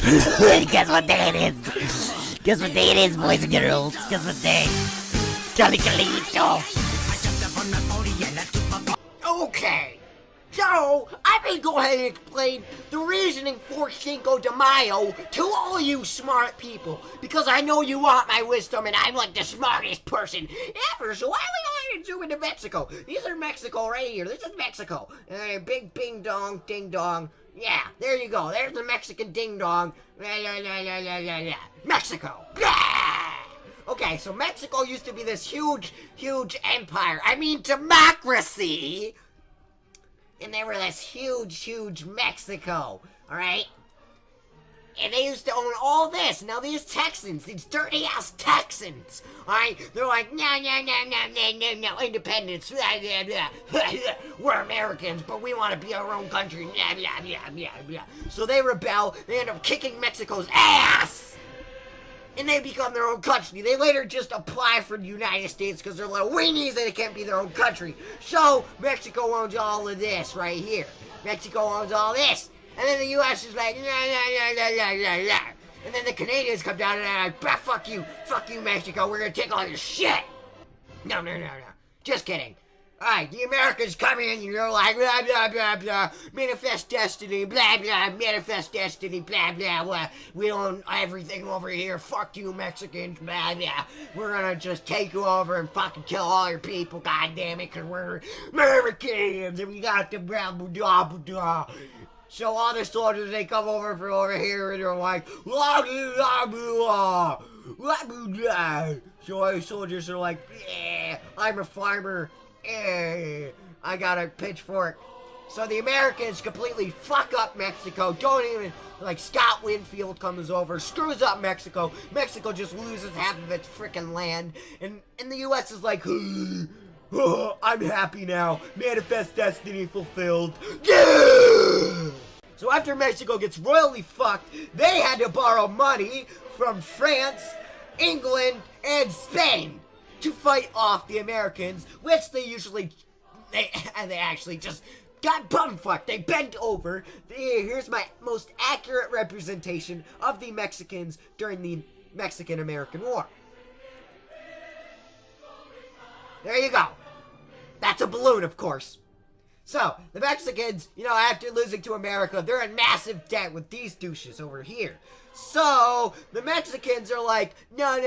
Guess what day it is? Guess what day it is, boys and girls? Guess what day? Calicalito. Okay, so I'm gonna go ahead and explain the reasoning for Cinco de Mayo to all you smart people, because I know you want my wisdom and I'm like the smartest person ever, so why are we going to zoom into Mexico? These are Mexico right here. This is Mexico. Big ding dong, ding dong. Yeah, there you go. There's the Mexican ding dong. Mexico. Okay, so Mexico used to be this huge empire. I mean, democracy. And they were this huge Mexico, alright? And they used to own all this. Now these Texans, these dirty-ass Texans, alright? They're like, no, independence. We're Americans, but we want to be our own country. So they rebel. They end up kicking Mexico's ass. And they become their own country. They later just apply for the United States because they're little weenies and it can't be their own country. So, Mexico owns all of this right here. Mexico owns all this. And then the U.S. is like, nah. And then the Canadians come down and they're like, fuck you, Mexico, we're gonna take all your shit. No. Just kidding. Alright, the Americans come in and you're like, blah, manifest destiny, blah, manifest destiny, blah, we own everything over here, fuck you Mexicans, blah, we're gonna just take you over and fucking kill all your people, goddammit, cause we're Americans, and we got the blah. So all the soldiers, they come over from over here and they're like, blah. So all the soldiers are like, I'm a farmer. I got a pitchfork. So the Americans completely fuck up Mexico. Don't even, like, Scott Winfield comes over, screws up Mexico. Mexico just loses half of its freaking land. And the U.S. is like, I'm happy now. Manifest destiny fulfilled. Yeah! So after Mexico gets royally fucked, they had to borrow money from France, England, and Spain to fight off the Americans, which they actually just got bumfucked. They bent over. Here's my most accurate representation of the Mexicans during the Mexican-American War. There you go. That's a balloon, of course. So, the Mexicans, after losing to America, they're in massive debt with these douches over here. So, the Mexicans are like, no,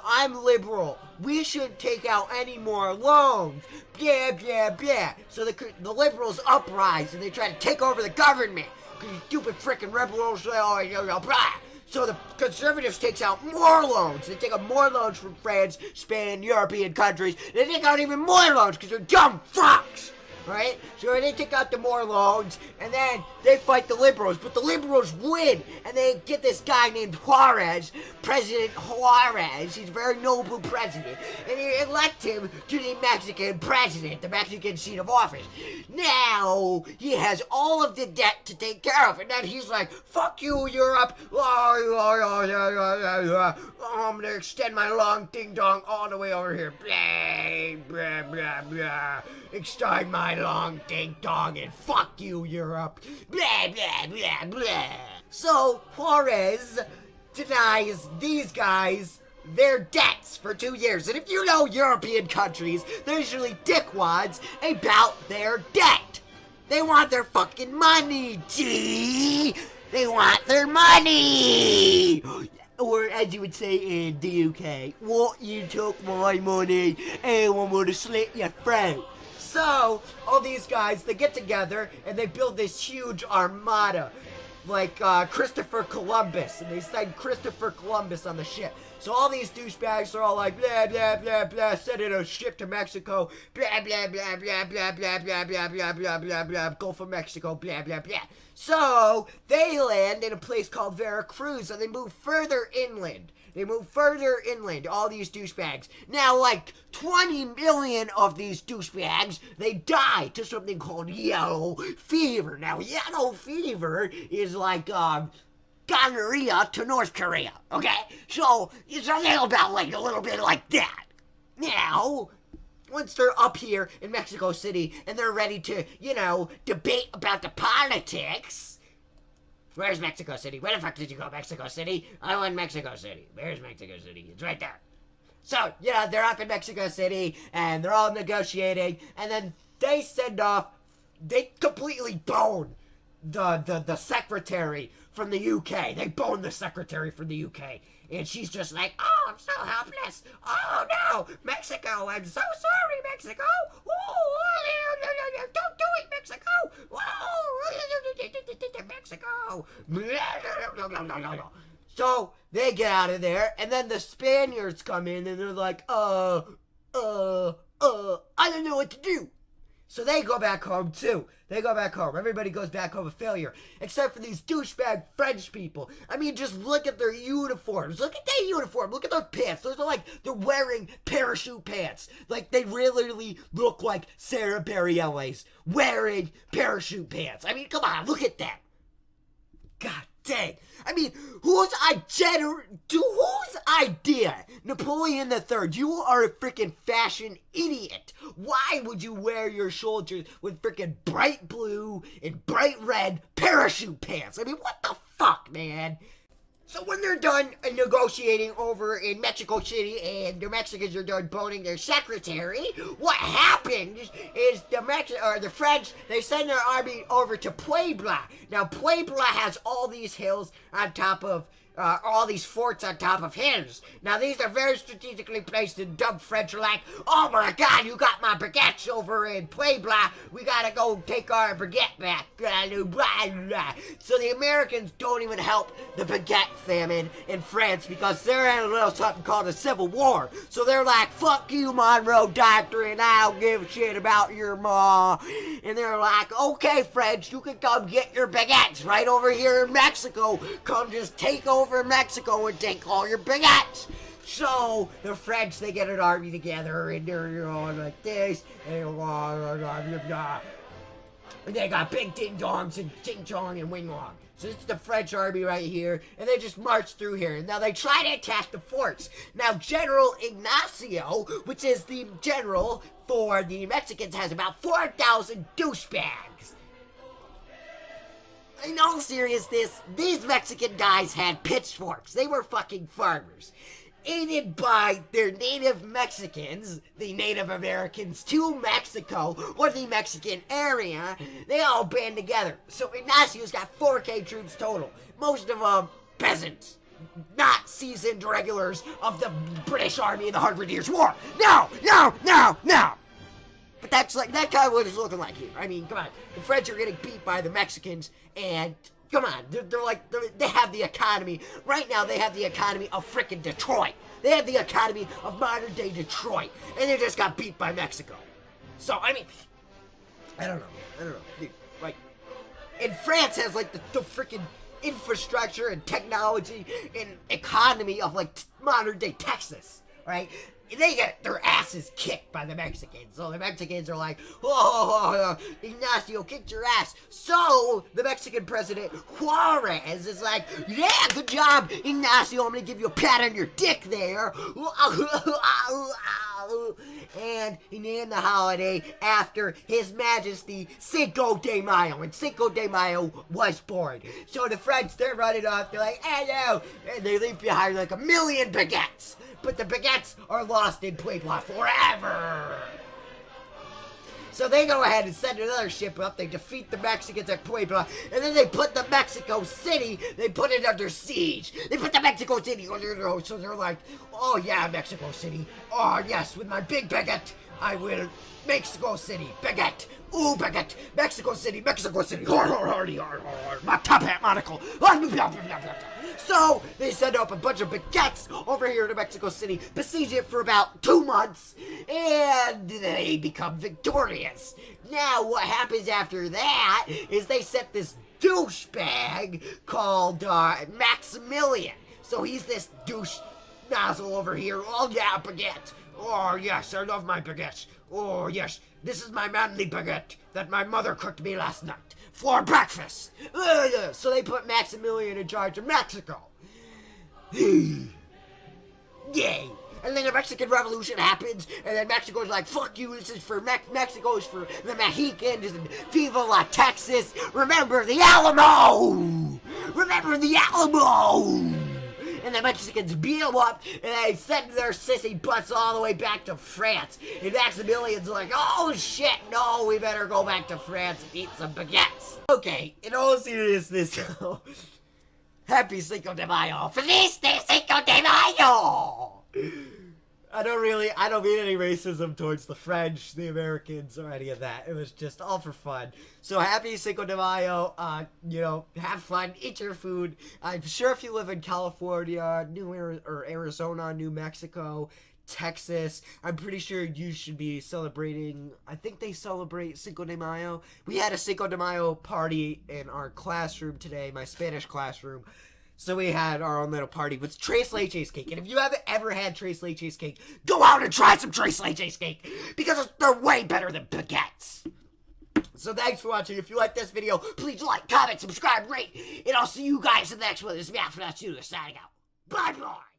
I'm liberal. We shouldn't take out any more loans. Blah. So the liberals uprise and they try to take over the government. Because you stupid freaking liberals, blah. So the conservatives takes out more loans. They take out more loans from France, Spain, European countries. They take out even more loans because they're dumb fucks. Right? So they take out the more loans, and then they fight the liberals, but the liberals win, and they get this guy named Juarez, President Juarez. He's a very noble president, and they elect him to the Mexican president, the Mexican seat of office. Now, he has all of the debt to take care of, and then he's like, fuck you, Europe. I'm gonna extend my long ding-dong all the way over here. Blah. Extend my long ding-dong and fuck you, Europe. Blah. So, Juarez denies these guys their debts for 2 years. And if you know European countries, they're usually dickwads about their debt. They want their fucking money, G! They want their money! Or, as you would say in the UK, what, you took my money and I'm gonna slit your throat. So, all these guys, they get together and they build this huge armada, like Christopher Columbus, and they send Christopher Columbus on the ship. So all these douchebags are all like, blah, sending a ship to Mexico, blah, Gulf of Mexico, blah. So, they land in a place called Veracruz, and they move further inland. All these douchebags. Now, like 20 million of these douchebags, they die to something called yellow fever. Now, yellow fever is like, gonorrhea to North Korea, okay? So, it's a little bit like that. Now, once they're up here in Mexico City and they're ready to, debate about the politics, Where's Mexico City? Where the fuck did you go, Mexico City? I want Mexico City. Where's Mexico City? It's right there. So, they're up in Mexico City, and they're all negotiating, and then they completely bone the secretary from the UK. They bone the secretary from the UK. And she's just like, oh, I'm so helpless. Oh, no, Mexico, I'm so sorry, Mexico. Oh, don't do it, Mexico. Mexico. So they get out of there, and then the Spaniards come in, and they're like, I don't know what to do. So they go back home, too. They go back home. Everybody goes back home a failure. Except for these douchebag French people. I mean, just look at their uniforms. Look at their uniform. Look at their pants. They're wearing parachute pants. Like, they really look like Sarah Bareilles wearing parachute pants. I mean, come on. Look at them. God dang. I mean, whose idea? Napoleon III, you are a freaking fashion idiot. Why would you wear your soldiers with freaking bright blue and bright red parachute pants? I mean, what the fuck, man? So when they're done negotiating over in Mexico City and the Mexicans are done boning their secretary, what happens is the French, they send their army over to Puebla. Now, Puebla has all these hills on top of all these forts on top of hills. Now, these are very strategically placed, and dumb French are like, oh my god, you got my baguettes over in Puebla. We gotta go take our baguette back. So the Americans don't even help the baguette famine in France because they're in a little something called a civil war. So they're like, fuck you, Monroe Doctrine. I don't give a shit about your ma. And they're like, okay, French, you can come get your baguettes right over here in Mexico. Come just take over Mexico and take all your baguettes. So the French, they get an army together, and they're like this, and they got big ding dongs and ching chong and wing wong. So this is the French army right here, and they just march through here. Now they try to attack the forts. Now General Ignacio, which is the general for the Mexicans, has about 4,000 douchebags. In all seriousness, these Mexican guys had pitchforks. They were fucking farmers. Aided by their native Mexicans, the Native Americans to Mexico, or the Mexican area, they all band together. So Ignacio's got 4K troops total. Most of them peasants, not seasoned regulars of the British Army in the 100 Years' War. No! But that's kind of what it's looking like here. I mean, come on. The French are getting beat by the Mexicans, and come on, they have the economy. Right now, they have the economy of frickin' Detroit. They have the economy of modern-day Detroit, and they just got beat by Mexico. So, I mean, I don't know. Dude, like, and France has, like, the frickin' infrastructure and technology and economy of, like, modern-day Texas, right? They get their asses kicked by the Mexicans. So the Mexicans are like, oh, Ignacio kicked your ass. So the Mexican president, Juarez, is like, yeah, good job, Ignacio. I'm going to give you a pat on your dick there. And he named the holiday after His Majesty Cinco de Mayo. And Cinco de Mayo was born. So the French, they're running off. They're like, hello. And they leave behind like 1 million baguettes. But the baguettes are lost in Puebla forever. So they go ahead and send another ship up. They defeat the Mexicans at Puebla. And then they put the Mexico City, they put it under siege. They put the Mexico City under, so they're like, oh yeah, Mexico City. Oh yes, with my big baguette, I will Mexico City, baguette. Ooh, baguette. Mexico City. My top hat monocle. So, they send up a bunch of baguettes over here to Mexico City, besiege it for about 2 months, and they become victorious. Now, what happens after that is they set this douchebag called Maximilian. So he's this douche nozzle over here. Oh, yeah, baguette. Oh, yes, I love my baguette. Oh, yes, this is my manly baguette that my mother cooked me last night for breakfast. So they put Maximilian in charge of Mexico. Yay. And then the Mexican Revolution happens, and then Mexico's like, fuck you, this is for Mexico, is for the Mexicans, and Viva la Texas. Remember the Alamo! remember the Alamo! And the Mexicans beat them up, and they send their sissy butts all the way back to France. And Maximilian's like, oh shit, no, we better go back to France and eat some baguettes. Okay, in all seriousness, happy Cinco de Mayo. Feliz de Cinco de Mayo! I don't mean any racism towards the French, the Americans, or any of that. It was just all for fun. So happy Cinco de Mayo. You know, have fun, eat your food. I'm sure if you live in California, Arizona, New Mexico, Texas, I'm pretty sure you should be celebrating. I think they celebrate Cinco de Mayo. We had a Cinco de Mayo party in our classroom today, my Spanish classroom. So we had our own little party with Tres Leches cake. And if you haven't ever had Tres Leches cake, go out and try some Tres Leches cake. Because they're way better than baguettes. So thanks for watching. If you like this video, please like, comment, subscribe, rate. And I'll see you guys in the next one. This is MrNoDStudios signing out. Bye-bye.